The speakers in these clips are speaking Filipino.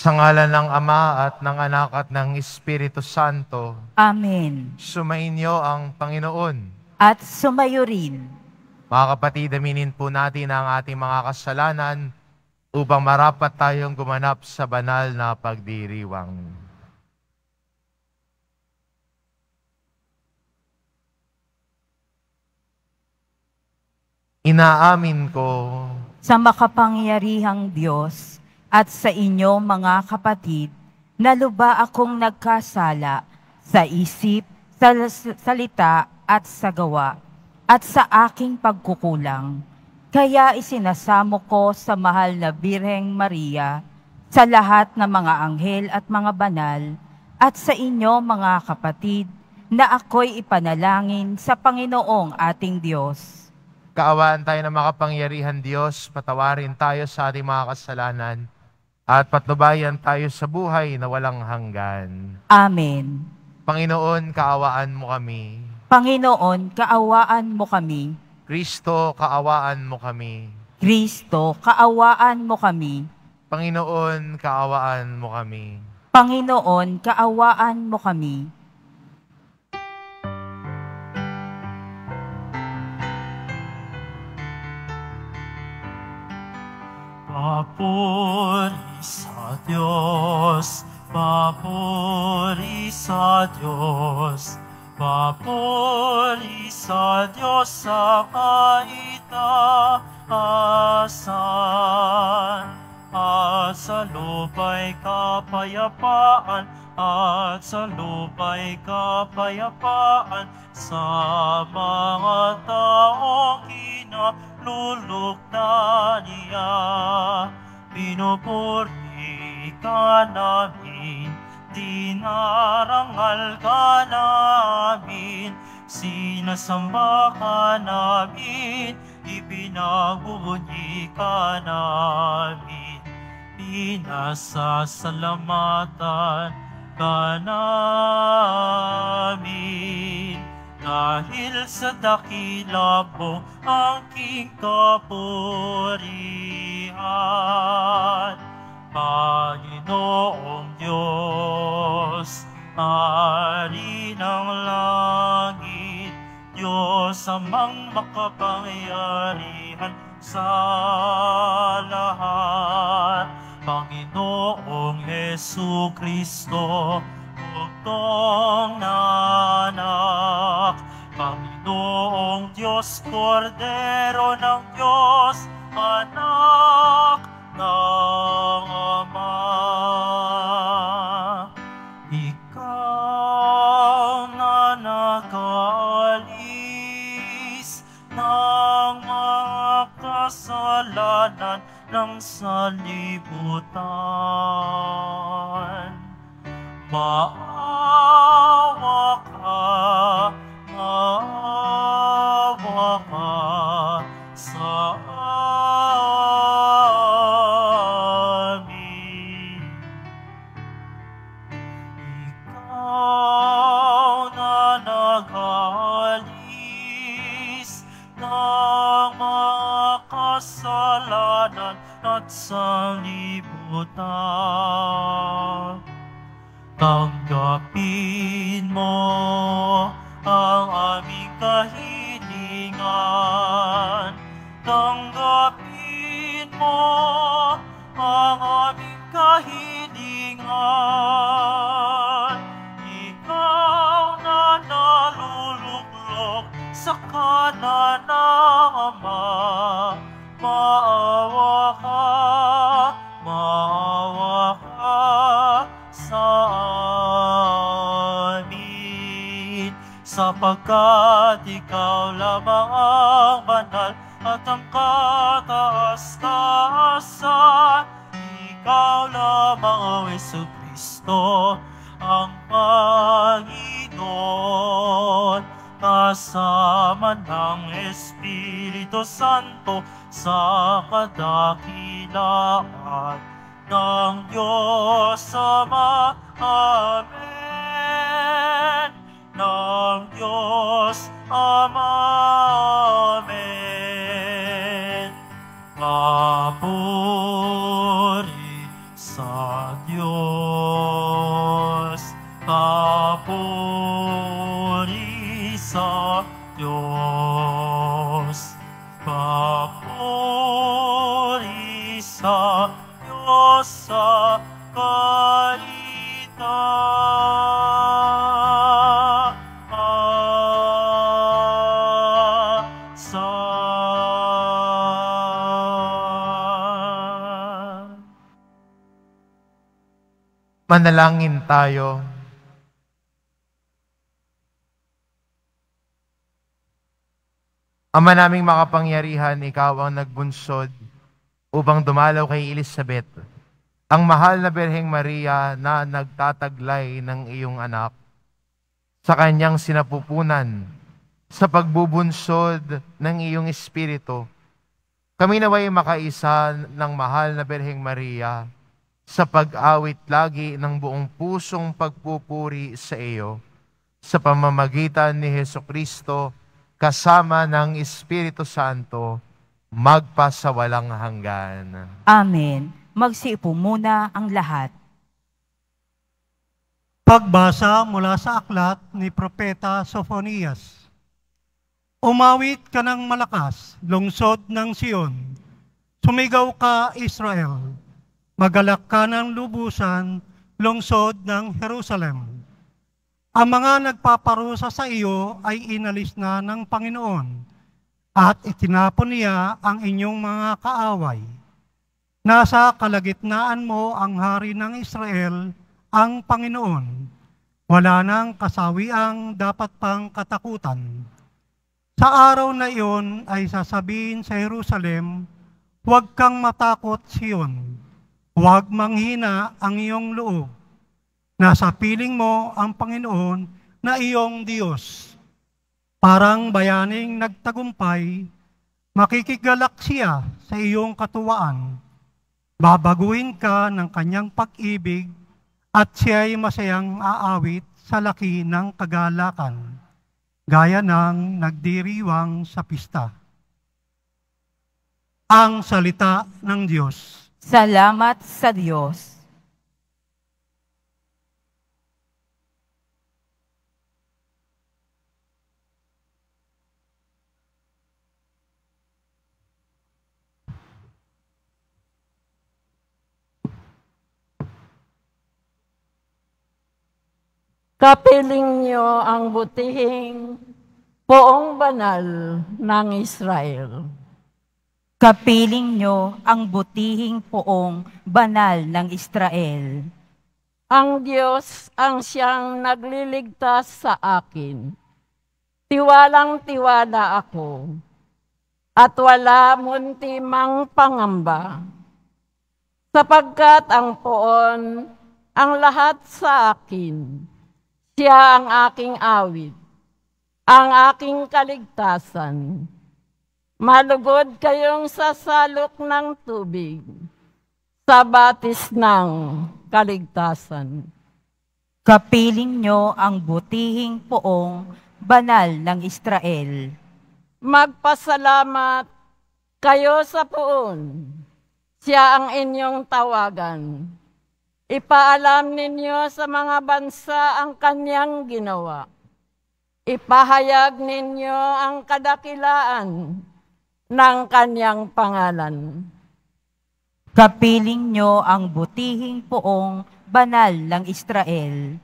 Sa ngalan ng Ama at ng Anak at ng Espiritu Santo. Amen. Sumainyo ang Panginoon. At sumayo rin. Mga kapatid, aminin po natin ang ating mga kasalanan upang marapat tayong gumanap sa banal na pagdiriwang. Inaamin ko Sa makapangyarihang Diyos at sa inyo mga kapatid, na luba akong nagkasala sa isip, sa salita at sa gawa, at sa aking pagkukulang. Kaya isinasamo ko sa mahal na Birheng Maria, sa lahat ng mga anghel at mga banal, at sa inyo mga kapatid, na ako'y ipanalangin sa Panginoong ating Diyos. kaawaan tayo ng makapangyarihan Diyos, patawarin tayo sa ating mga kasalanan, at patnubayan tayo sa buhay na walang hanggan. Amen. Panginoon, kaawaan mo kami. Panginoon, kaawaan mo kami. Kristo, kaawaan mo kami. Kristo, kaawaan mo kami. Panginoon, kaawaan mo kami. Panginoon, kaawaan mo kami. Papuri sa Diyos, papuri sa Diyos, papuri sa Diyos sa kaitaasan. At sa lupa'y kapayapaan, at sa lupa'y kapayapaan sa mga taong kinalulugdan niya. Pinupuri ka namin, dinarangal ka namin, sinasamba ka namin, ipinagbubunyi ka namin, pinasasalamatan ka namin. Dahil sa dakila mo aking kapurihan, Panginoong Diyos, Hari ng langit, Diyos amang makapangyarihan sa lahat. Panginoong Jesucristo, bugtong na anak, Panginoong Diyos, Kordero ng Diyos, anak ng Ama. Ikaw na nag-aalis ng mga kasalanan ng sanlibutan. Maawa ka sa amin. Ikaw na nag-aalis ng mga kasalanan at sanlibutan. Tanggapin mo ang aming kahilingan. Tanggapin mo ang aming kahilingan. Ikaw na naluluklok sa kanan ng Ama, maawa ka sa amin, sapagkat ikaw lamang ang banal at ang kataas-taasan. Ikaw lamang, O Jesucristo, ang Panginoon, kasama ng Espiritu Santo sa kadakilaan ng Diyos Ama. Amen. Ng Diyos Ama. Amen. Papuri sa Diyos. sa Diyos. Papuri sa Diyos sa kalitasan. Manalangin tayo. Ama naming makapangyarihan, ikaw ang nagbunsod upang dumalaw kay Elizabeth, ang mahal na Birheng Maria na nagtataglay ng iyong anak sa kanyang sinapupunan sa pagbubunsod ng iyong espiritu. Kami naway makaisa ng mahal na Birheng Maria sa pag-awit lagi ng buong pusong pagpupuri sa iyo sa pamamagitan ni Hesukristo kasama ng Espiritu Santo, magpasawalang hanggan. Amen. Magsiupo muna ang lahat. Pagbasa mula sa aklat ni Propeta Sophonias. Umawit ka ng malakas, lungsod ng Sion. Sumigaw ka, Israel. Magalak ka ng lubusan, lungsod ng Jerusalem. Ang mga nagpaparusa sa iyo ay inalis na ng Panginoon at itinapon niya ang inyong mga kaaway. Nasa kalagitnaan mo ang hari ng Israel, ang Panginoon. Wala nang kasawiang dapat pang katakutan. Sa araw na iyon ay sasabihin sa Jerusalem, huwag kang matakot, Sion. Huwag manghina ang iyong loob. Nasa piling mo ang Panginoon na iyong Diyos. Parang bayaning nagtagumpay, makikigalak siya sa iyong katuwaan. Babaguhin ka ng kanyang pag-ibig at siya'y masayang aawit sa laki ng kagalakan, gaya ng nagdiriwang sa pista. Ang salita ng Diyos. Salamat sa Diyos. Kapiling niyo ang butihing poong banal ng Israel. Kapiling nyo ang butihing poong banal ng Israel. Ang Diyos ang siyang nagliligtas sa akin. Tiwalang-tiwala ako, at wala munti mang pangamba. Sapagkat ang poon ang lahat sa akin. Siya ang aking awit, ang aking kaligtasan. Malugod kayong sasalok ng tubig sa batis ng kaligtasan. Kapiling nyo ang butihing poong banal ng Israel. Magpasalamat kayo sa poon. Siya ang inyong tawagan. Ipaalam ninyo sa mga bansa ang kanyang ginawa. Ipahayag ninyo ang kadakilaan ng kanyang pangalan. Kapiling nyo ang butihing poong banal ng Israel.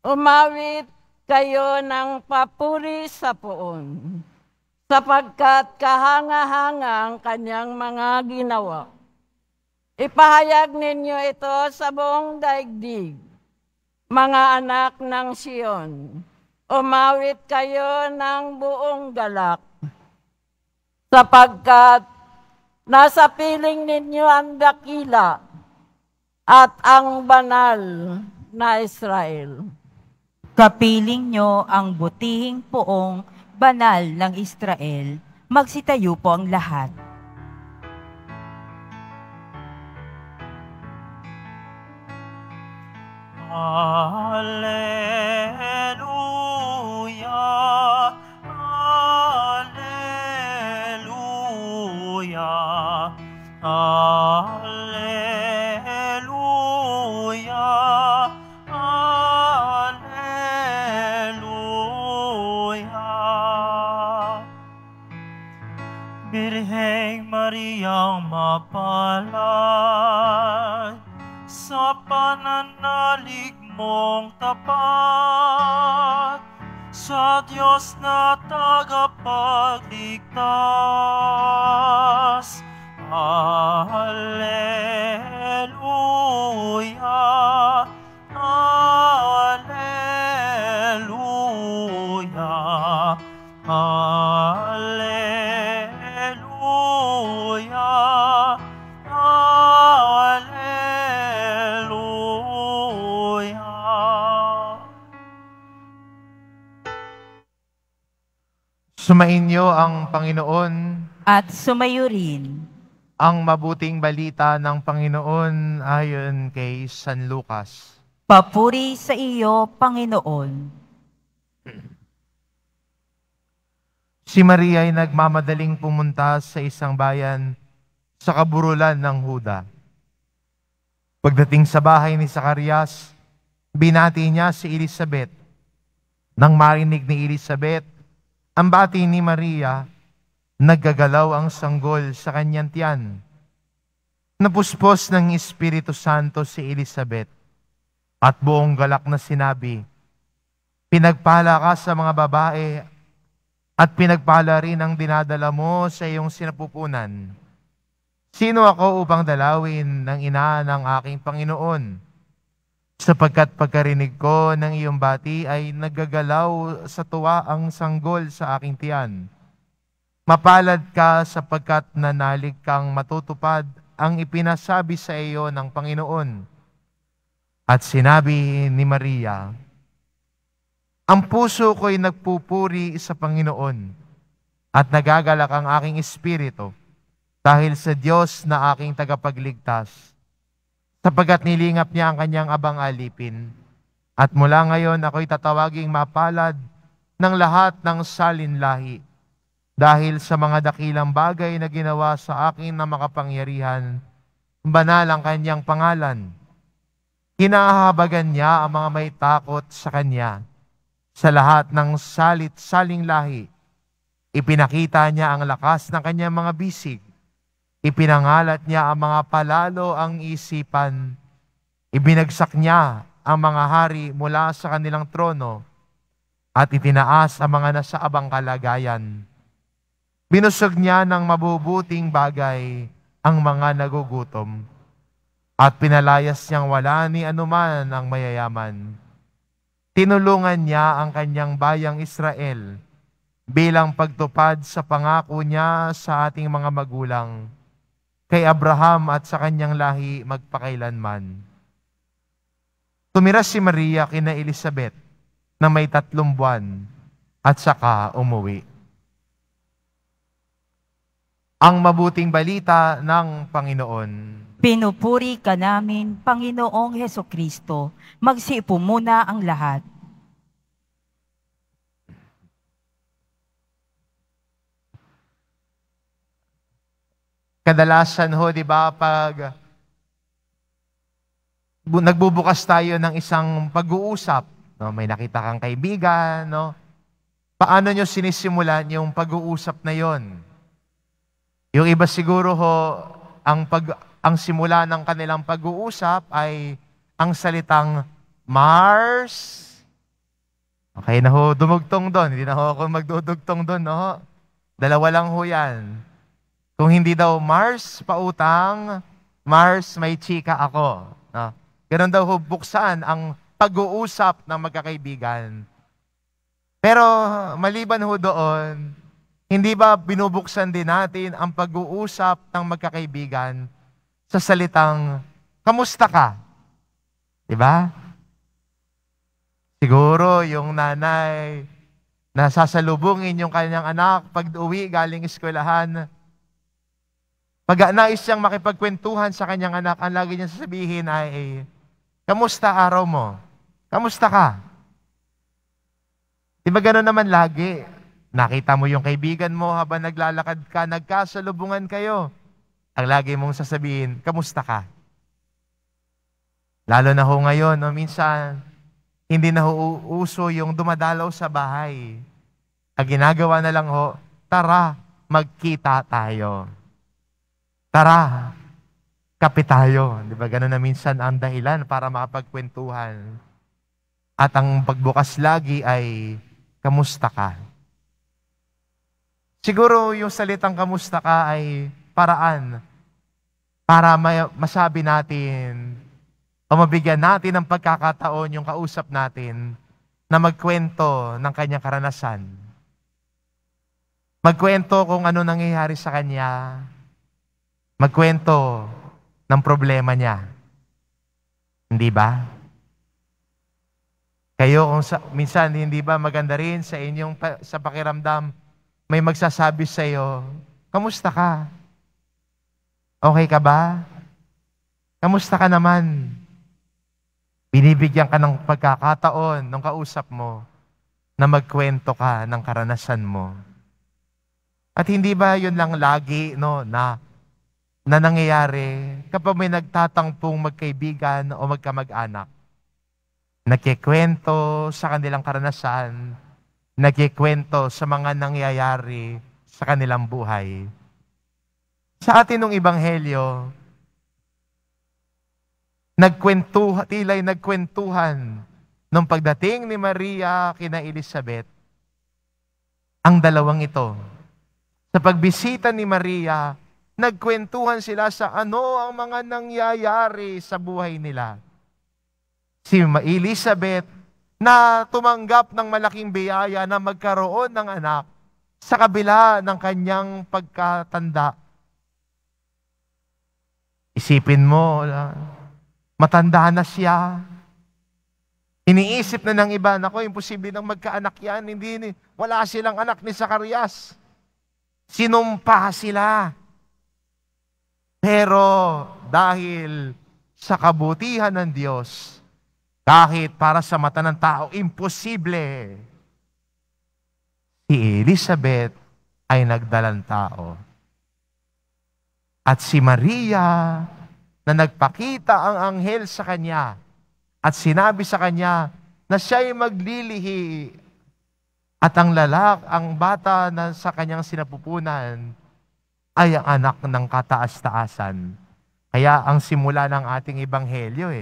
Umawit kayo ng papuri sa poon, sapagkat kahanga-hanga ang kanyang mga ginawa. Ipahayag ninyo ito sa buong daigdig, mga anak ng Sion. Umawit kayo ng buong galak, sapagkat nasa piling ninyo ang dakila at ang banal na Israel. Kapiling nyo ang butihing poong banal ng Israel. Magsitayo po ang lahat. Alleluia, alleluia, alleluia, alleluia. Mariang mapalad, sa pananalig mong tapat, sa Diyos na tagapagligtas. Alleluia, Alleluia, Alleluia, Alleluia. Sumainyo ang Panginoon. At sumayo rin. Ang mabuting balita ng Panginoon ayon kay San Lucas. Papuri sa iyo, Panginoon. Si Maria ay nagmamadaling pumunta sa isang bayan sa kaburulan ng Huda. Pagdating sa bahay ni Zacarias, binati niya si Elizabeth. Nang marinig ni Elizabeth ang bati ni Maria, naggagalaw ang sanggol sa kanyang tiyan. Napuspos ng Espiritu Santo si Elizabeth at buong galak na sinabi, "Pinagpala ka sa mga babae at pinagpala rin ang dinadala mo sa iyong sinapupunan. Sino ako upang dalawin ng ina ng aking Panginoon? Sapagkat pagkarinig ko ng iyong bati ay naggagalaw sa tuwa ang sanggol sa aking tiyan. Mapalad ka sapagkat nanalig kang matutupad ang ipinasabi sa iyo ng Panginoon." At sinabi ni Maria, "Ang puso ko'y nagpupuri sa Panginoon at nagagalak ang aking espiritu dahil sa Diyos na aking tagapagligtas, sapagkat nilingap niya ang kanyang abang alipin. At mula ngayon ako'y tatawaging mapalad ng lahat ng salinlahi, dahil sa mga dakilang bagay na ginawa sa akin na makapangyarihan, banal ang kanyang pangalan. Hinahabagan niya ang mga may takot sa kanya. Sa lahat ng salit-saling lahi, ipinakita niya ang lakas ng kanyang mga bisig. Ipinangalat niya ang mga palalo ang isipan. Ibinagsak niya ang mga hari mula sa kanilang trono at itinaas ang mga nasa abang kalagayan. Binusog niya ng mabubuting bagay ang mga nagugutom at pinalayas niyang wala ni anuman ang mayayaman. Tinulungan niya ang kanyang bayang Israel bilang pagtupad sa pangako niya sa ating mga magulang, kay Abraham at sa kanyang lahi magpakailanman. Tumira si Maria kina Elizabeth na may 3 buwan at saka umuwi. Ang mabuting balita ng Panginoon. Pinupuri ka namin, Panginoong Hesukristo. Magsiupo muna ang lahat. Kadalasan ho, di ba, pag nagbubukas tayo ng isang pag-uusap, no, may nakita kang kaibigan, no? Paano nyo sinisimulan yung pag-uusap na yon? Yung iba siguro ho, ang simula ng kanilang pag-uusap ay ang salitang Mars. Okay na ho, dumugtong doon. Hindi na ho ako magdudugtong doon, no? Dalawa lang ho yan. Kung hindi daw Mars, pautang, Mars, may chika ako. No? Ganun daw ho, buksan ang pag-uusap ng magkakaibigan. Pero maliban ho doon, hindi ba binubuksan din natin ang pag-uusap ng magkakaibigan sa salitang, kamusta ka? Diba? Siguro yung nanay na sasalubungin yung kanyang anak pag uwi galing eskwelahan, pag nais siyang makipagkwentuhan sa kanyang anak, ang lagi niyang sasabihin ay, kamusta araw mo? Kamusta ka? Diba gano'n naman lagi? Nakita mo yung kaibigan mo habang naglalakad ka, nagkasalubungan kayo. Ang lagi mong sasabihin, kamusta ka? Lalo na ho ngayon, no, minsan, hindi na ho uso yung dumadalaw sa bahay. Ang ginagawa na lang ho, tara, magkita tayo. Tara, kape tayo. Di ba? Ganun na minsan ang dahilan para makapagkwentuhan. At ang pagbukas lagi ay, kamusta ka? Siguro yung salitang kamusta ka ay paraan para masabi natin o mabigyan natin ng pagkakataon yung kausap natin na magkwento ng kanyang karanasan. Magkwento kung ano nangyayari sa kanya. Magkwento ng problema niya. Hindi ba? Kayo, minsan, hindi ba maganda rin sa inyong sa pakiramdam, may magsasabi sa iyo, kamusta ka? Okay ka ba? Kamusta ka naman? Binibigyan ka ng pagkakataon ng kausap mo na magkwento ka ng karanasan mo. At hindi ba yun lang lagi na nangyayari kapag may nagtatangpong magkaibigan o magkamag-anak? Nagkikwento sa kanilang karanasan, nagkikwento sa mga nangyayari sa kanilang buhay. Sa atin ng Ebanghelyo, tila'y nagkwentuhan nung pagdating ni Maria kina Elizabeth, ang dalawang ito. Sa pagbisita ni Maria, nagkwentuhan sila sa ano ang mga nangyayari sa buhay nila. Si Elizabeth na tumanggap ng malaking biyaya na magkaroon ng anak sa kabila ng kanyang pagkatanda. Isipin mo, matanda na siya. Iniisip na ng iba, nako, imposible nang magkaanak yan. Wala silang anak ni Zacarias. Sinumpa sila. Pero dahil sa kabutihan ng Diyos, kahit para sa mata ng tao, imposible, si Elizabeth ay nagdalang tao. At si Maria, na nagpakita ang anghel sa kanya at sinabi sa kanya na siya'y maglilihi at ang bata na sa kanyang sinapupunan ay ang anak ng kataas-taasan. Kaya ang simula ng ating ebanghelyo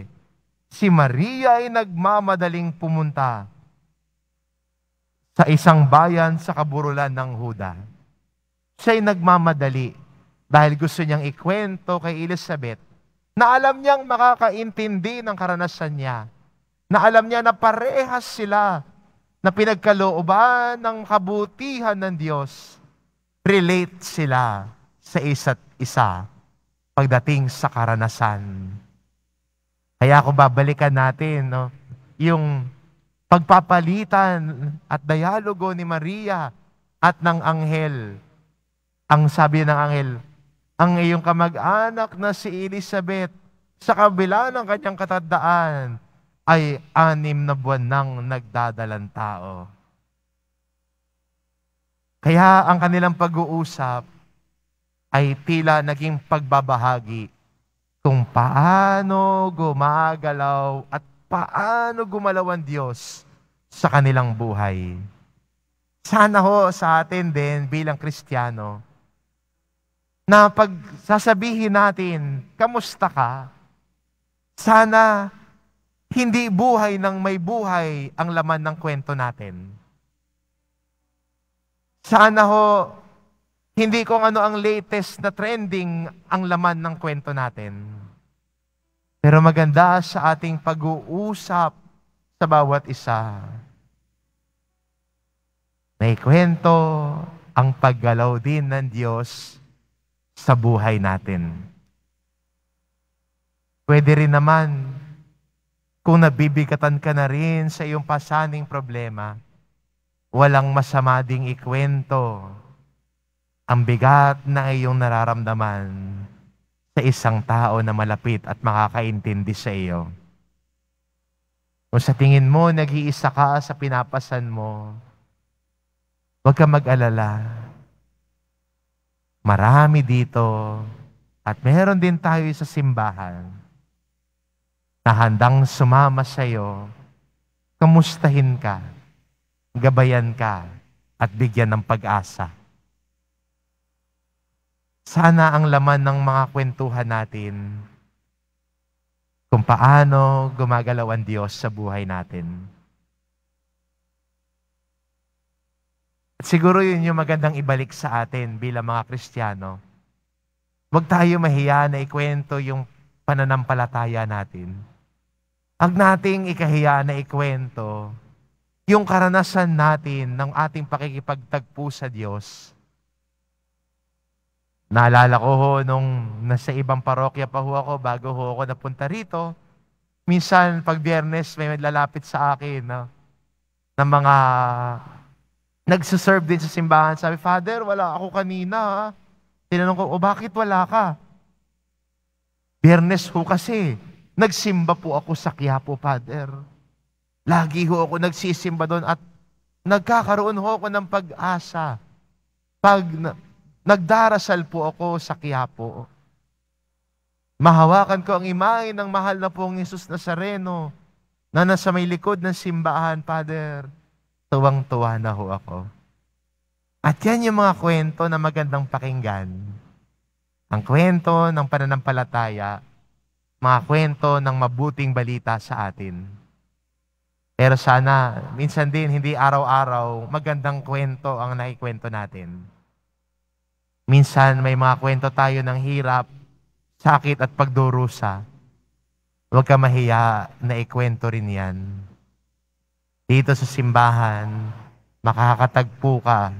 si Maria ay nagmamadaling pumunta sa isang bayan sa kaburulan ng Huda. Siya'y nagmamadali dahil gusto niyang ikwento kay Elizabeth na alam niyang makakaintindi ng karanasan niya, na alam niya na parehas sila na pinagkalooban ng kabutihan ng Diyos. Relate sila sa isa't isa pagdating sa karanasan. Kaya kung babalikan natin yung pagpapalitan at dialogo ni Maria at ng anghel. Ang sabi ng anghel, ang iyong kamag-anak na si Elizabeth sa kabila ng kanyang katandaan ay 6 na buwan nang nagdadalang tao. Kaya ang kanilang pag-uusap ay tila naging pagbabahagi kung paano gumagalaw at paano gumalaw ang Diyos sa kanilang buhay. Sana sa atin din bilang Kristiyano, na pag sasabihin natin, kamusta ka? Sana hindi buhay ng may buhay ang laman ng kwento natin. Sana hindi kung ano ang latest na trending ang laman ng kwento natin. Pero maganda sa ating pag-uusap sa bawat isa. May kwento ang paggalaw din ng Diyos sa buhay natin. Pwede rin naman, kung nabibigatan ka na rin sa iyong pasaning problema, walang masama ding ikwento ang bigat na iyong nararamdaman sa isang tao na malapit at makakaintindi sa iyo. Kung sa tingin mo, nag-iisa ka sa pinapasan mo, huwag ka mag-alala. Marami dito at meron din tayo sa simbahan na handang sumama sa iyo, kamustahin ka, gabayan ka, at bigyan ng pag-asa. sana ang laman ng mga kwentuhan natin kung paano gumagalaw ang Diyos sa buhay natin. At siguro yun yung magandang ibalik sa atin bilang mga Kristiyano. Huwag tayo mahiya na ikwento yung pananampalataya natin. Huwag nating ikahiya na ikwento yung karanasan natin ng ating pakikipagtagpo sa Diyos. Naalala ko ho, nung nasa ibang parokya pa ho ako, bago ho ako napunta rito, minsan pag Biyernes may lalapit sa akin na mga nagsiserve din sa simbahan. Sabi, Father, wala ako kanina. Tinanong ko, bakit wala ka? Biyernes ho kasi, nagsimba po ako sa Quiapo, Father. Lagi ho ako nagsisimba doon at nagkakaroon ho ako ng pag-asa. Nagdarasal po ako sa Quiapo. Mahawakan ko ang imahe ng mahal na pong Jesus Nazareno na nasa may likod ng simbahan, Father. Tuwang-tuwa na ho ako. At yan yung mga kwento na magandang pakinggan. Ang kwento ng pananampalataya, mga kwento ng mabuting balita sa atin. Pero sana, minsan din, hindi araw-araw, magandang kwento ang naikwento natin. Minsan may mga kwento tayo ng hirap, sakit at pagdurusa. Huwag ka mahiya na ikwento rin yan. Dito sa simbahan, makakatagpo ka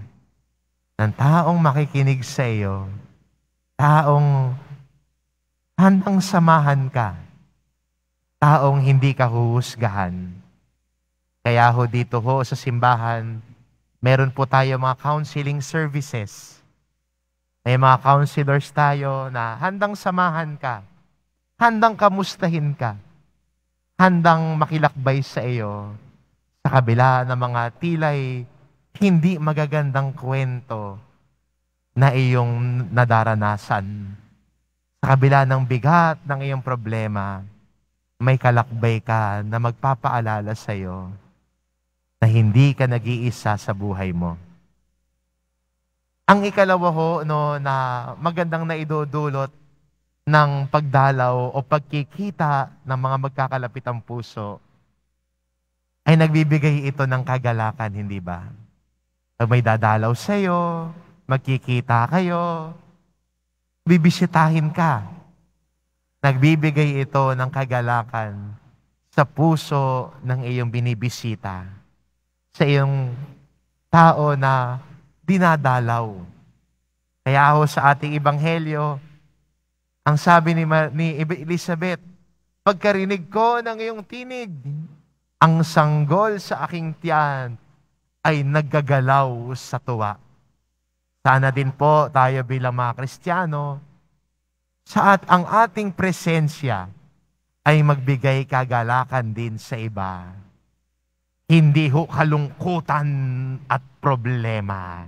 ng taong makikinig sa iyo, taong handang samahan ka, taong hindi ka huhusgahan. Kaya ho dito ho sa simbahan, meron po tayo mga counseling services. May mga counselors tayo na handang samahan ka, handang kamustahin ka, handang makilakbay sa iyo sa kabila ng mga tilay hindi magagandang kwento na iyong nadaranasan. Sa kabila ng bigat ng iyong problema, may kalakbay ka na magpapaalala sa iyo na hindi ka nag-iisa sa buhay mo. Ang ikalawa ho, na magandang naidudulot ng pagdalaw o pagkikita ng mga magkakalapitang puso ay nagbibigay ito ng kagalakan, hindi ba? Pag may dadalaw sa iyo, magkikita kayo, bibisitahin ka. Nagbibigay ito ng kagalakan sa puso ng iyong binibisita, sa iyong tao na dinadalaw. Kaya ho sa ating ebanghelyo, ang sabi ni Elizabeth, pagkarinig ko ng iyong tinig, ang sanggol sa aking tiyan ay naggagalaw sa tuwa. Sana din po tayo bilang mga Kristiyano, saat ang ating presensya ay magbigay kagalakan din sa iba. Hindi ho kalungkutan at problema.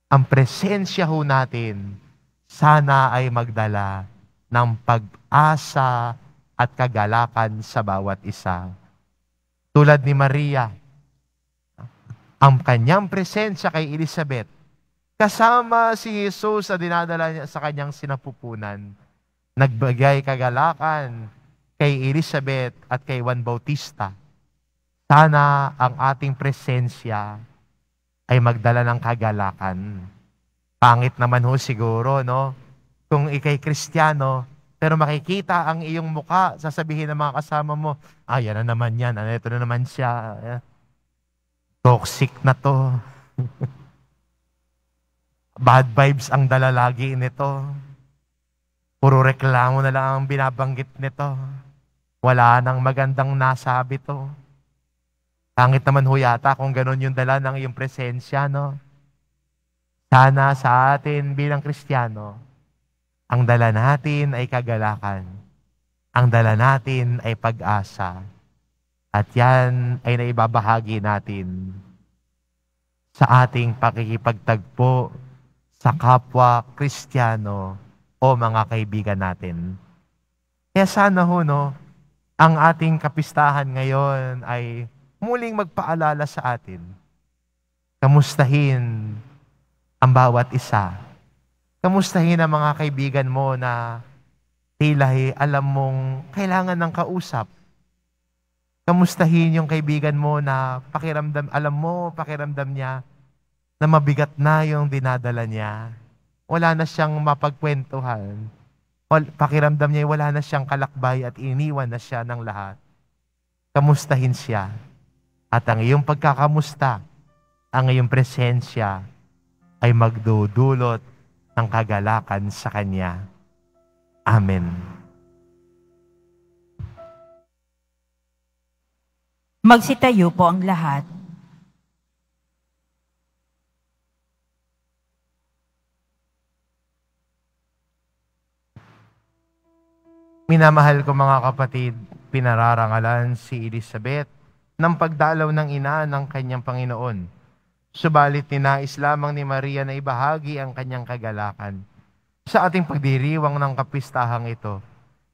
Ang presensya ho natin, sana ay magdala ng pag-asa at kagalakan sa bawat isa. Tulad ni Maria, ang kanyang presensya kay Elizabeth, kasama si Jesus na dinadala niya sa kanyang sinapupunan, nagbigay kagalakan kay Elizabeth at kay Juan Bautista. Sana ang ating presensya ay magdala ng kagalakan. Pangit naman ho siguro, no? Kung ikay Kristiyano, pero makikita ang iyong muka, sasabihin ng mga kasama mo, yan na naman yan, ito na naman siya. Toxic na to. Bad vibes ang dala lagi nito. Puro reklamo na lang ang binabanggit nito. Wala nang magandang nasabi to. Pangit naman ho yata kung ganun yung dala ng iyong presensya, no? Sana sa atin bilang Kristiyano, ang dala natin ay kagalakan. Ang dala natin ay pag-asa. At yan ay naibabahagi natin sa ating pakikipagtagpo sa kapwa Kristiyano o mga kaibigan natin. Kaya sana ho, no, ang ating kapistahan ngayon ay muling magpaalala sa atin. Kamustahin ang bawat isa. Kamustahin ang mga kaibigan mo na tila alam mong kailangan ng kausap. Kamustahin yung kaibigan mo na pakiramdam niya na mabigat na yung dinadala niya. Wala na siyang mapagkwentuhan. Pakiramdam niya wala na siyang kalakbay at iniwan na siya ng lahat. Kamustahin siya. At ang iyong pagkakamusta, ang iyong presensya ay magdudulot ng kagalakan sa kanya. Amen. Magsitayo po ang lahat. Minamahal ko mga kapatid, pinararangalan si Elizabeth ng pagdalaw ng ina ng kanyang Panginoon. Subalit ninais lamang ni Maria na ibahagi ang kanyang kagalakan. Sa ating pagdiriwang ng kapistahang ito,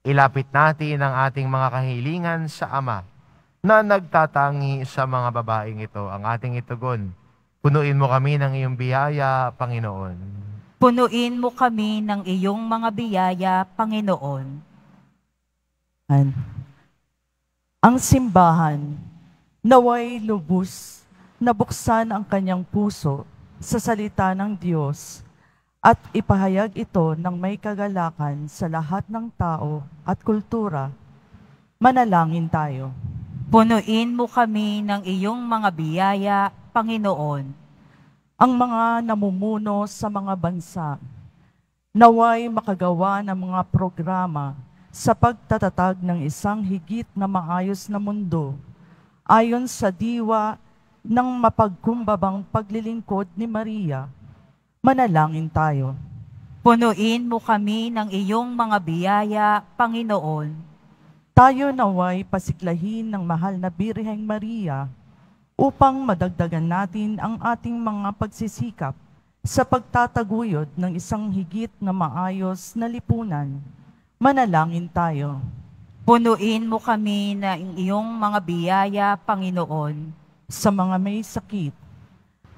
ilapit natin ang ating mga kahilingan sa Ama na nagtatangi sa mga babaeng ito. Ang ating itugon, punuin mo kami ng iyong biyaya, Panginoon. Punuin mo kami ng iyong mga biyaya, Panginoon. Ang simbahan, naway lubos na buksan ang kanyang puso sa salita ng Diyos at ipahayag ito ng may kagalakan sa lahat ng tao at kultura. Manalangin tayo. Punuin mo kami ng iyong mga biyaya, Panginoon. Ang mga namumuno sa mga bansa, naway makagawa ng mga programa sa pagtatatag ng isang higit na maayos na mundo, ayon sa diwa ng mapagkumbabang paglilingkod ni Maria. Manalangin tayo. Punuin mo kami ng iyong mga biyaya, Panginoon. Tayo naway pasiklahin ng mahal na Birheng Maria upang madagdagan natin ang ating mga pagsisikap sa pagtataguyod ng isang higit na maayos na lipunan. Manalangin tayo. Punuin mo kami ng iyong mga biyaya, Panginoon. Sa mga may sakit,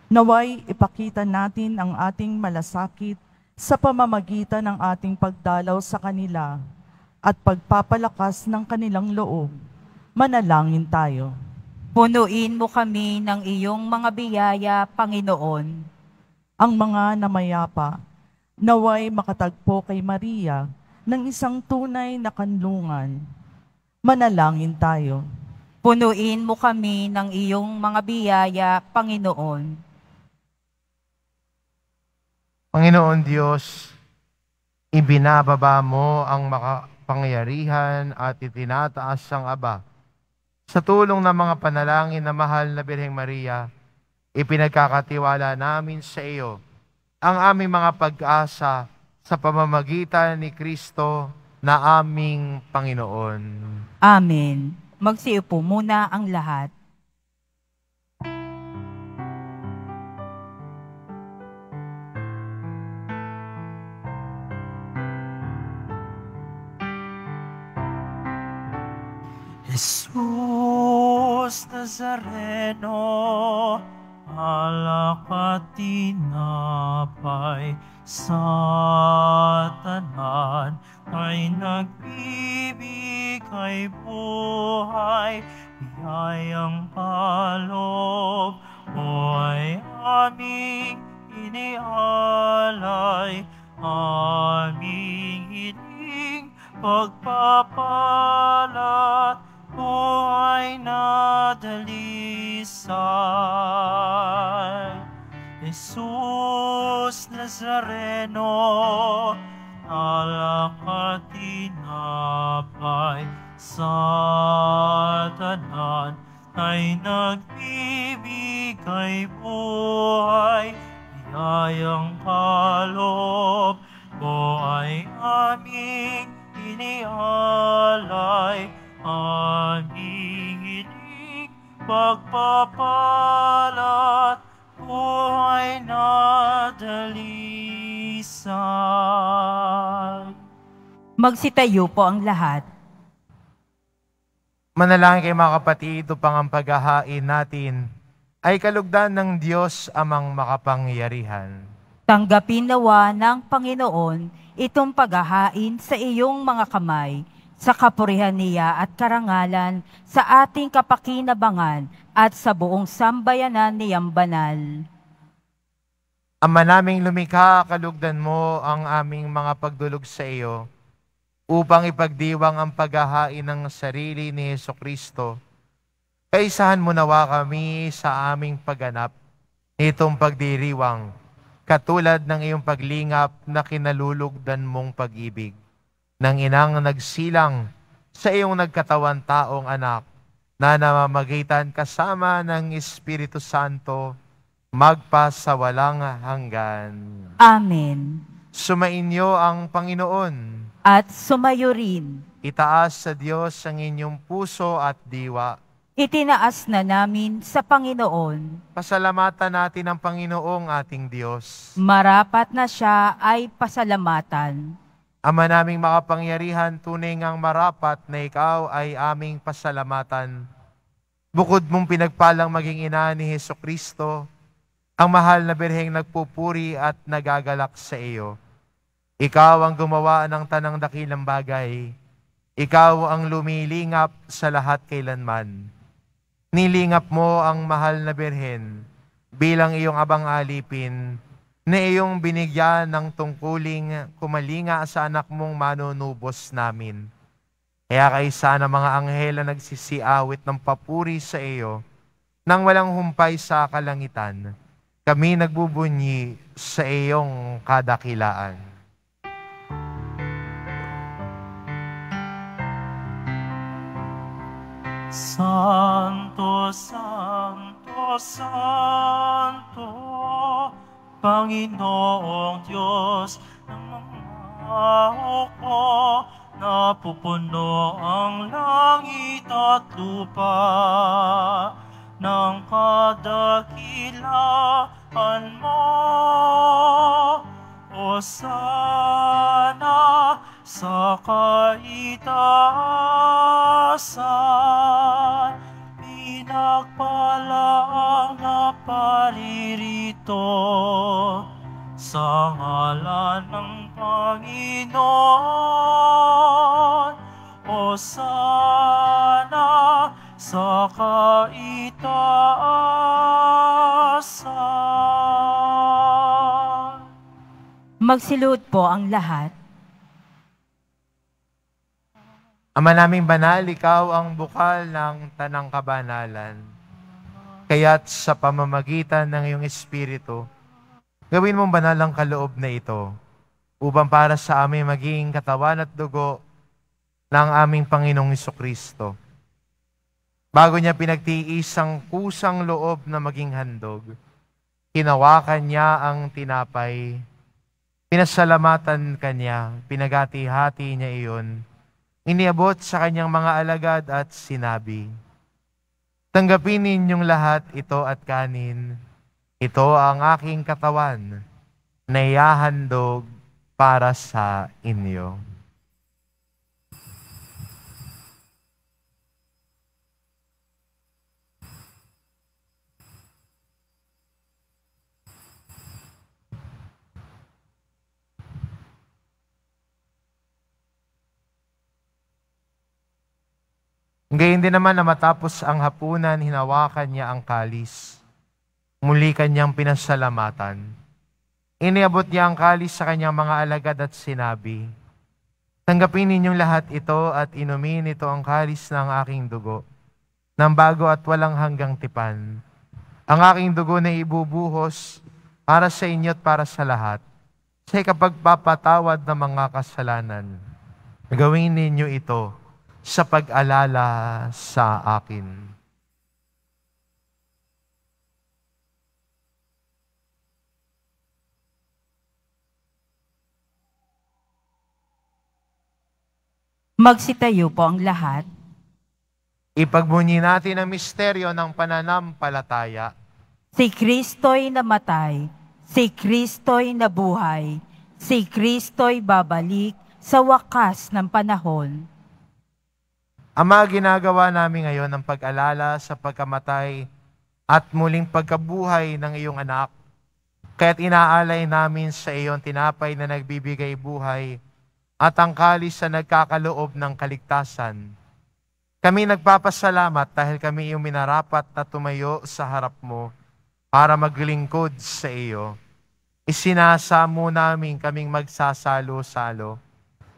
naway ipakita natin ang ating malasakit sa pamamagitan ng ating pagdalaw sa kanila at pagpapalakas ng kanilang loob. Manalangin tayo. Punuin mo kami ng iyong mga biyaya, Panginoon. Ang mga namayapa, naway makatagpo kay Maria ng isang tunay na kanlungan. Manalangin tayo. Punuin mo kami ng iyong mga biyaya, Panginoon. Panginoon Diyos, ibinababa mo ang makapangyarihan at itinataas ang Aba. Sa tulong ng mga panalangin na mahal na Birheng Maria, ipinagkakatiwala namin sa iyo ang aming mga pag-asa sa pamamagitan ni Kristo na aming Panginoon. Amen. Magsiupo muna ang lahat. Jesus Nazareno, alak at tinapay sa tanan ay nagbibigay buhay, biyayang paloob mo ay aming inialay, aming hiling pagpapalat, buhay na dalisay. Jesus Nazareno, alak at tinapay sa tanan ay nagbibigay buhay, biyayang paloob mo ay aming inialay, aming hiling pagpapalat, buhay na dalisay. Magsitayo po ang lahat. Manalangin kayo mga kapatid, upang ang paghahain natin ay kalugdan ng Diyos amang makapangyarihan. Tanggapin nawa ng Panginoon itong paghahain sa iyong mga kamay, sa kapurihan niya at karangalan, sa ating kapakinabangan at sa buong sambayanan niyang banal. Ama naming lumikha, kalugdan mo ang aming mga pagdulog sa iyo, upang ipagdiwang ang paghahain ng sarili ni Hesukristo. Kaisahan mo nawa kami sa aming pagganap nitong pagdiriwang, katulad ng iyong paglingap na kinalulugdan mong pag-ibig, ng inang nagsilang sa iyong nagkatawan taong anak, na namamagitan kasama ng Espiritu Santo, magpa sa walang hanggan. Amen. Sumainyo ang Panginoon. At sumayo rin. Itaas sa Diyos ang inyong puso at diwa. Itinaas na namin sa Panginoon. Pasalamatan natin ang Panginoong ating Diyos. Marapat na siya ay pasalamatan. Ama naming makapangyarihan, tunay ngang marapat na ikaw ay aming pasalamatan. Bukod mong pinagpalang maging ina ni Hesukristo, ang mahal na birheng nagpupuri at nagagalak sa iyo. Ikaw ang gumawa ng tanang dakilang bagay. Ikaw ang lumilingap sa lahat kailanman. Nilingap mo ang mahal na birhen bilang iyong abang alipin na iyong binigyan ng tungkuling kumalinga sa anak mong manunubos namin. Kaya kaisa na mga anghel na nagsisiawit ng papuri sa iyo nang walang humpay sa kalangitan, kami nagbubunyi sa iyong kadakilaan. Santo, Santo, Santo, Panginoong Diyos ng mga hukbo, napupuno ang langit at lupa ng kadakilaan mo. Hosana sa kaitaasan, pinagpala ang naparirito sa ngalan ng Panginoon. Hosana sa kaitaasan. Magsiluhod po ang lahat. Ama naming banal, ikaw ang bukal ng tanang kabanalan. Kaya't sa pamamagitan ng iyong Espiritu, gawin mong banal ang kaloob na ito, upang para sa amin maging katawan at dugo ng aming Panginoong Hesukristo. Bago niya pinagtiis ang kusang loob na maging handog, hinawakan niya ang tinapay, pinasalamatan kanya, pinagati-hati niya iyon, iniabot sa kanyang mga alagad at sinabi, "Tanggapin ninyong lahat ito at kanin. Ito ang aking katawan na ihahandog para sa inyo." Gayon din naman na matapos ang hapunan, hinawakan niya ang kalis. Muli kanyang pinasalamatan. Iniabot niya ang kalis sa kanyang mga alagad at sinabi, "Tanggapin ninyong lahat ito at inumin ito ang kalis ng aking dugo, ng bago at walang hanggang tipan. Ang aking dugo na ibubuhos para sa inyo at para sa lahat, sa ikapagpapatawad ng mga kasalanan. Gawin ninyo ito sa pag-alala sa akin." Magsitayo po ang lahat. Ipagbunyi natin ang misteryo ng pananampalataya. Si Kristo'y namatay, si Kristo'y nabuhay, si Kristo'y babalik sa wakas ng panahon. Ama, ginagawa namin ngayon ang pag-alala sa pagkamatay at muling pagkabuhay ng iyong anak. kaya't inaalay namin sa iyo ang tinapay na nagbibigay buhay at ang kalis na nagkakaloob ng kaligtasan. Kami nagpapasalamat dahil kami iyong minarapat na tumayo sa harap mo para maglingkod sa iyo. Isinasamo namin kaming magsasalo-salo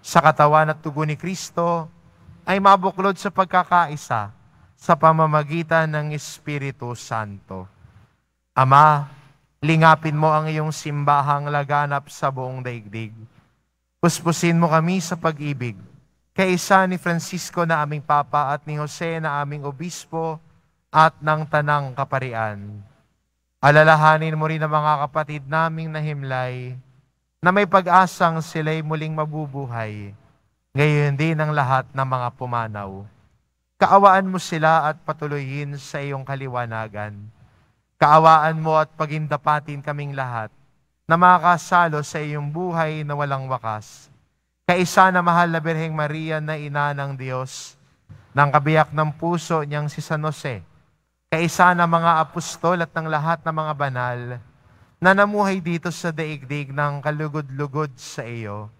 sa katawan at tugo ni Kristo ay mabuklod sa pagkakaisa sa pamamagitan ng Espiritu Santo. Ama, lingapin mo ang iyong simbahang laganap sa buong daigdig. Puspusin mo kami sa pag-ibig, kaisa ni Francisco na aming Papa at ni Jose na aming Obispo at ng Tanang Kaparian. Alalahanin mo rin ang mga kapatid naming nahimlay na may pag-asang sila'y muling mabubuhay, gayon din ang lahat ng mga pumanaw. Kaawaan mo sila at patuloyin sa iyong kaliwanagan. Kaawaan mo at pagindapatin kaming lahat na makasalo sa iyong buhay na walang wakas. Kaisa na mahal na Birheng Maria na ina ng Diyos, ng kabiyak ng puso niyang si San Jose, kaisa na mga apostol at ng lahat ng mga banal na namuhay dito sa daigdig ng kalugod-lugod sa iyo,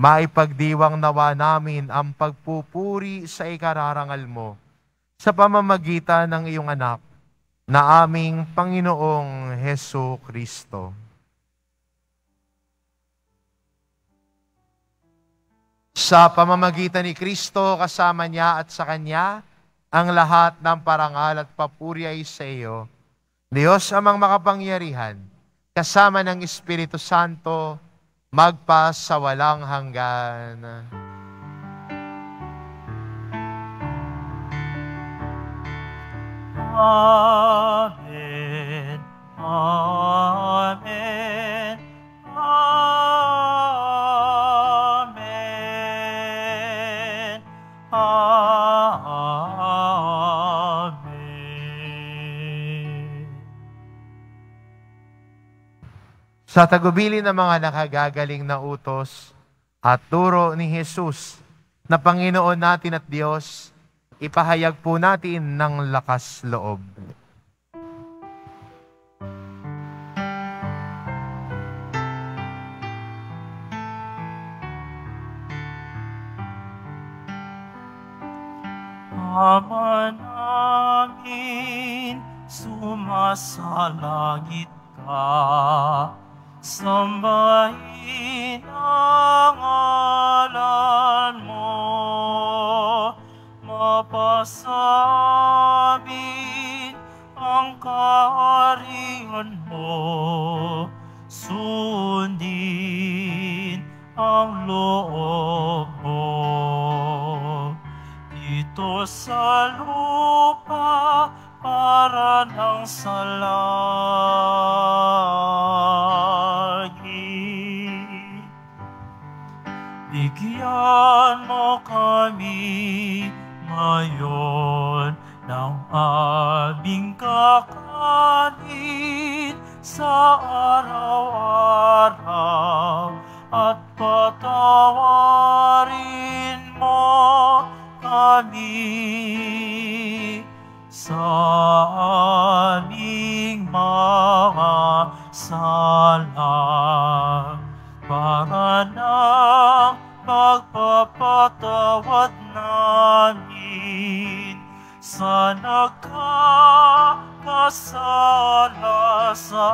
maipagdiwang nawa namin ang pagpupuri sa ikararangal mo sa pamamagitan ng iyong anak na aming Panginoong Hesu Kristo. Sa pamamagitan ni Kristo, kasama niya at sa Kanya, ang lahat ng parangal at papuri ay sa iyo, Diyos amang makapangyarihan, kasama ng Espiritu Santo, magpa sa walang hanggan. Amen. Amen. Amen. Amen. Sa tagubilin ng mga nakagagaling na utos at turo ni Jesus na Panginoon natin at Diyos, ipahayag po natin ng lakas loob. Ama namin, sumasalangit ka, sambahin ang ngalan mo, mapasamin ang kaharian mo, sundin ang loob mo. Dito sa lupa para ng sa langit. Bigyan mo kami ngayon ng aming kakanin sa araw-araw at patawarin mo kami sa aming mga sala para ng pagpapatawad namin sa nagkakasala sa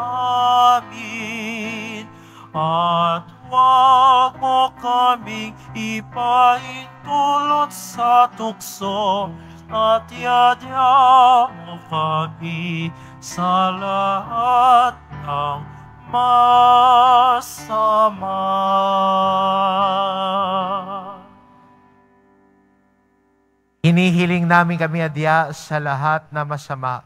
amin, at huwag mo kaming ipaintulot sa tukso, at iadya mo kami sa lahat ng masama. Hinihiling namin kami adya sa lahat na masama,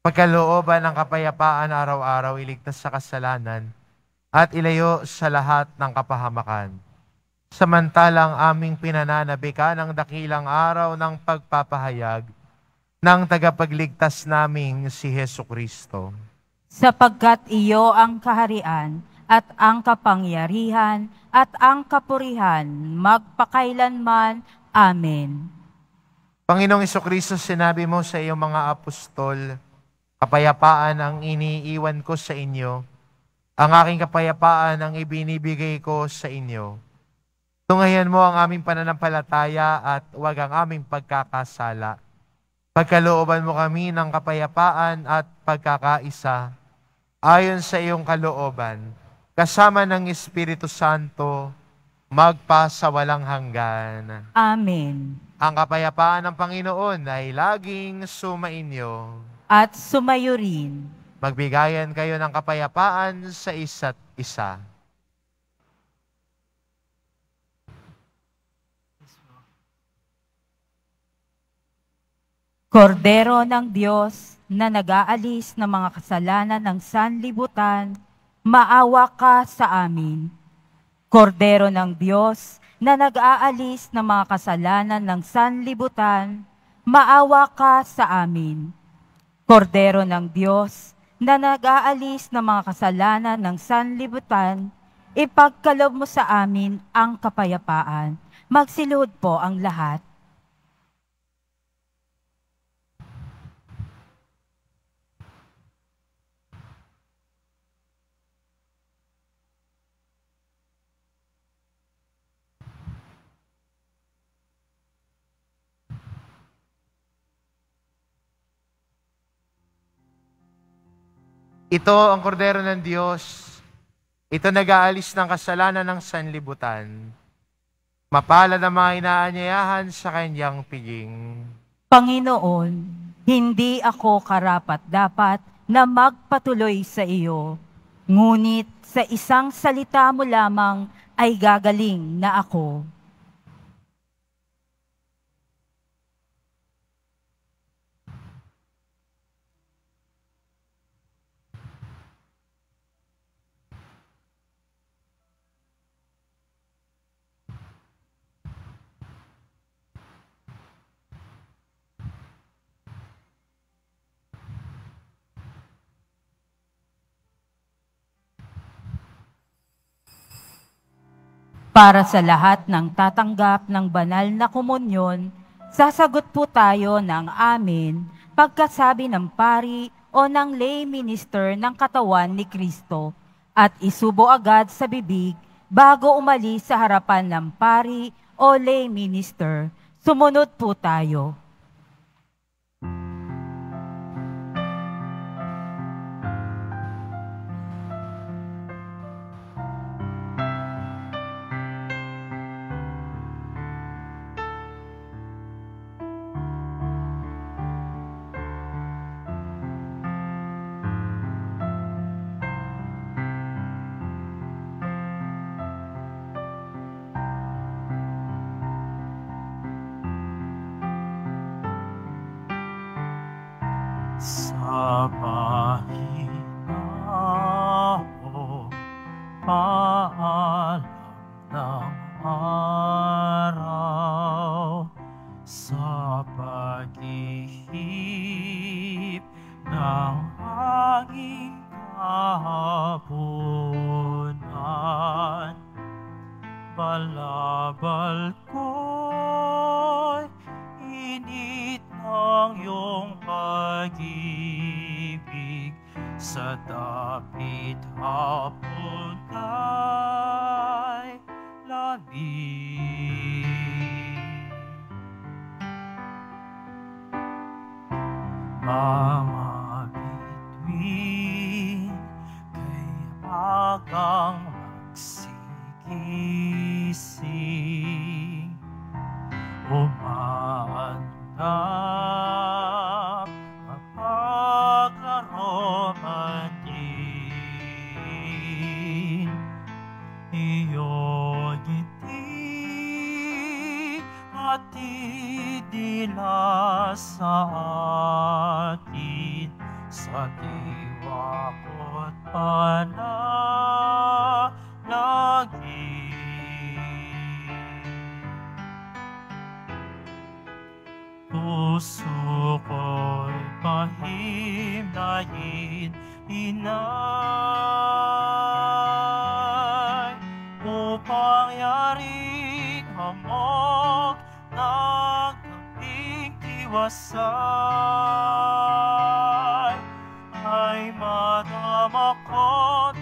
pagkalooban ng kapayapaan araw-araw, iligtas sa kasalanan, at ilayo sa lahat ng kapahamakan. Samantalang aming pinananabikan ang dakilang araw ng pagpapahayag ng tagapagligtas naming si Hesu Kristo. Sapagkat iyo ang kaharian at ang kapangyarihan at ang kapurihan magpakailanman. Amen. Panginoong Jesucristo, sinabi mo sa iyong mga apostol, kapayapaan ang iniiwan ko sa inyo, Ang aking kapayapaan ang ibinibigay ko sa inyo. Tunghayan mo ang aming pananampalataya at huwag ang aming pagkakasala. Pagkalooban mo kami ng kapayapaan at pagkakaisa, ayon sa iyong kalooban, kasama ng Espiritu Santo, magpasawalang hanggan. Amen. Ang kapayapaan ng Panginoon ay laging sumainyo. At sumayo rin. Magbigayan kayo ng kapayapaan sa isa't isa. Kordero ng Diyos na nag-aalis ng mga kasalanan ng sanlibutan, maawa ka sa amin. Kordero ng Diyos na nag-aalis ng mga kasalanan ng sanlibutan, maawa ka sa amin. Kordero ng Diyos na nag-aalis ng mga kasalanan ng sanlibutan, ipagkaloob mo sa amin ang kapayapaan. Magsiluhod po ang lahat. Ito ang kordero ng Diyos. Ito nag-aalis ng kasalanan ng sanlibutan. Mapalad ang mga inaanyayahan sa kanyang piging. Panginoon, hindi ako karapat-dapat na magpatuloy sa iyo. Ngunit sa isang salita mo lamang ay gagaling na ako. Para sa lahat ng tatanggap ng banal na komunyon, sasagot po tayo ng amen pagkasabi ng pari o ng lay minister ng katawan ni Kristo at isubo agad sa bibig bago umalis sa harapan ng pari o lay minister. Sumunod po tayo. Sa mahina o paalam ng araw, sa pag-ihip ng hanging kahapunan, balabal ko'y init ng iyong pag-ibig, sa dapit hapon kay lamig. Mga bituin kay agang magsigising, umaandap mapaglaro man din. Iyong ngiti at idila sa atin, sa diwa ko't panalangin. Puso ko'y pahimnahin, inay, upang yaring hamog ng gabing tiwasay, ay madama ko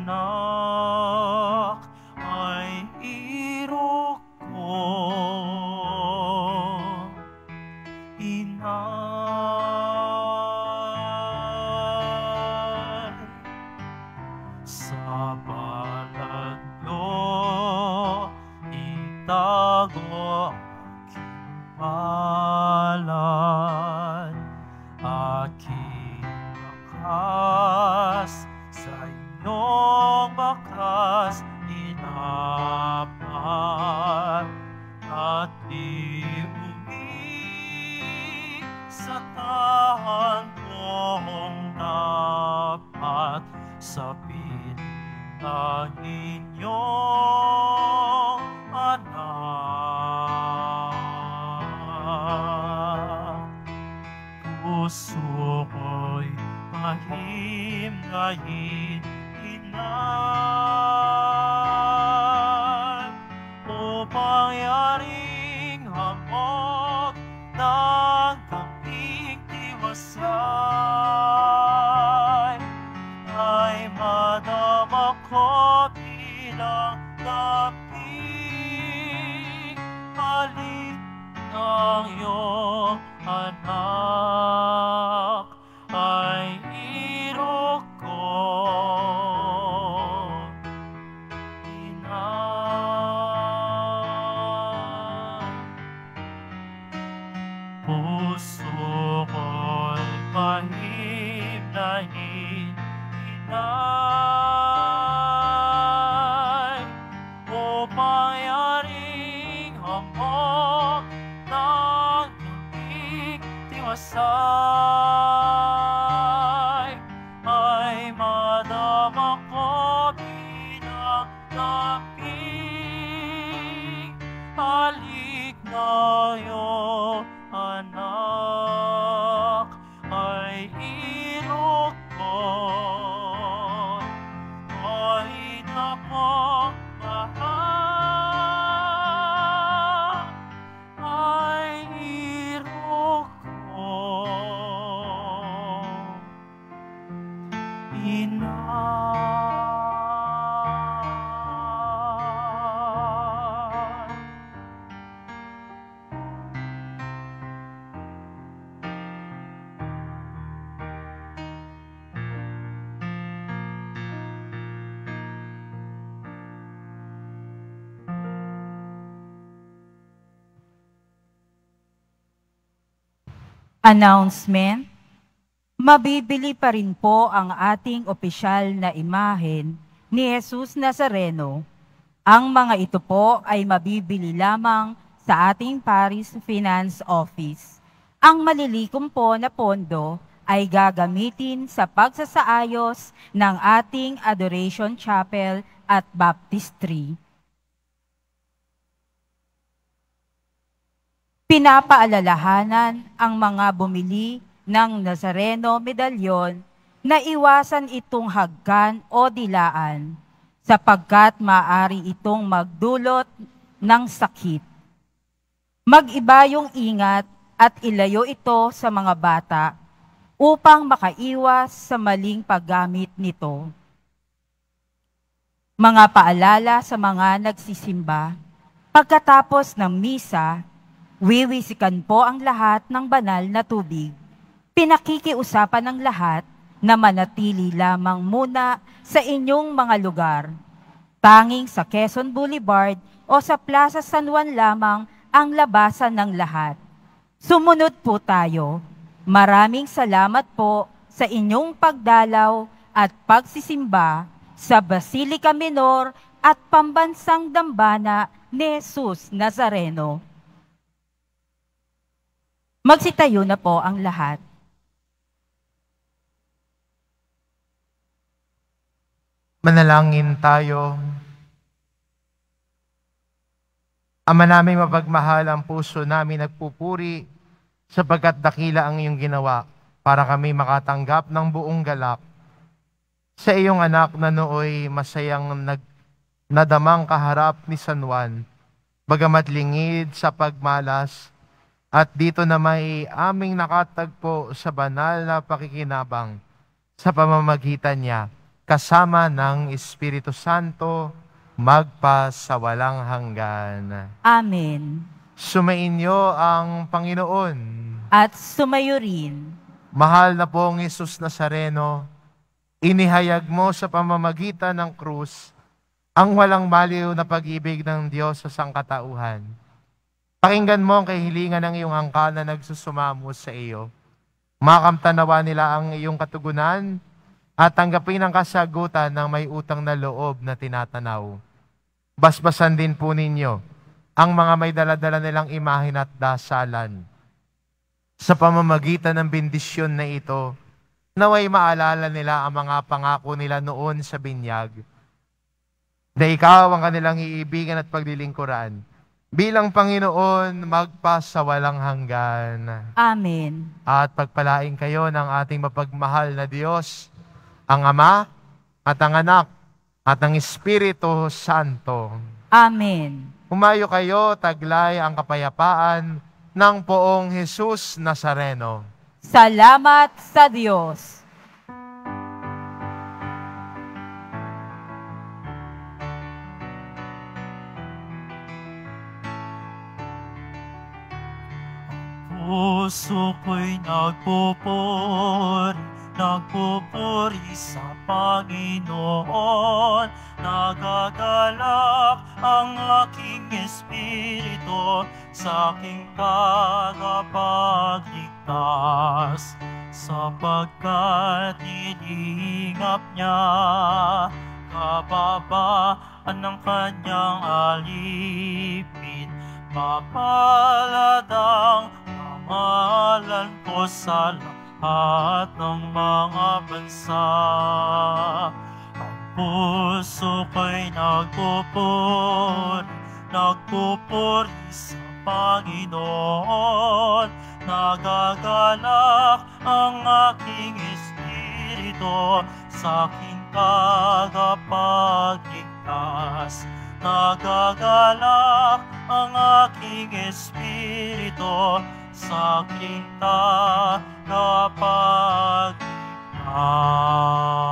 anak ay irok ko. Inay, sa balat mo itago aking palad, aking lakas sa iyong bakas inapat, at di uwi sa tahan kong dapat sa piling ng inyong anak. Puso ko'y mahimlahin, inay, upang yaring hamog ng kaping tiwasay, ay madama ko bilang kaping halik ng iyong anak ay irok ko. Inay, puso ko'y mahimlahin, inay, upang yaring hamog ng tubig tiwasay, ay madama ko bilang kaping halik na iyong anak ay irok ko. Kahit akong mahal ay irok ko. Inay, Announcement. Mabibili pa rin po ang ating opisyal na imahen ni Jesus Nazareno. Ang mga ito po ay mabibili lamang sa ating Parish Finance Office. Ang malilikom po na pondo ay gagamitin sa pagsasaayos ng ating Adoration Chapel at Baptistry. Pinapaalalahanan ang mga bumili ng Nazareno medalyon na iwasan itong haggan o dilaan sapagkat maaari itong magdulot ng sakit. Mag-iba yung ingat at ilayo ito sa mga bata upang makaiwas sa maling paggamit nito. Mga paalala sa mga nagsisimba, pagkatapos ng misa, wiwisikan po ang lahat ng banal na tubig. Pinakikiusapan ng lahat na manatili lamang muna sa inyong mga lugar. Tanging sa Quezon Boulevard o sa Plaza San Juan lamang ang labasan ng lahat. Sumunod po tayo. Maraming salamat po sa inyong pagdalaw at pagsisimba sa Basilica Minor at Pambansang Dambana ni Jesus Nazareno. Magsitayo na po ang lahat. Manalangin tayo. Ama naming mapagmahal, ang puso namin nagpupuri sapagkat dakila ang iyong ginawa para kami makatanggap ng buong galak sa iyong anak na nooy masayang nadamang kaharap ni San Juan, bagamat lingid sa pagmalas, at dito na may aming nakatagpo sa banal na pakikinabang sa pamamagitan niya. kasama ng Espiritu Santo, magpasawalang hanggan. Amen. Sumainyo ang Panginoon. At sumayo rin. Mahal na pong Jesus Nazareno, inihayag mo sa pamamagitan ng krus ang walang baliw na pag-ibig ng Diyos sa sangkatauhan. Pakinggan mo ang kahilingan ng iyong angkan na nagsusumamo sa iyo. Makamtanawa nila ang iyong katugunan at tanggapin ang kasagutan ng may utang na loob na tinatanaw. Basbasan din po ninyo ang mga may daladala nilang imahin at dasalan. Sa pamamagitan ng bendisyon na ito, naway maalala nila ang mga pangako nila noon sa binyag, na ikaw ang kanilang iibigan at paglilingkuran. Bilang Panginoon, magpasawalang hanggan. Amen. At pagpalain kayo ng ating mapagmahal na Diyos, ang Ama, at ang Anak, at ang Espiritu Santo. Amen. Humayo kayo, taglay ang kapayapaan ng poong Jesus Nazareno. Salamat sa Diyos. Puso ko'y nagpupuri sa Panginoon. Nagagalak ang aking espiritu sa aking tagapagligtas, sapagkat nilingap niya kababaan ng kanyang alipin. Mapalad ang pangalan ko sa lahat ng mga bansa. Ang puso ko'y nagpupuri sa Panginoon. Nagagalak ang aking espiritu sa aking tagapagligtas. Nagagalak ang aking espiritu sa aking tagapagligtas.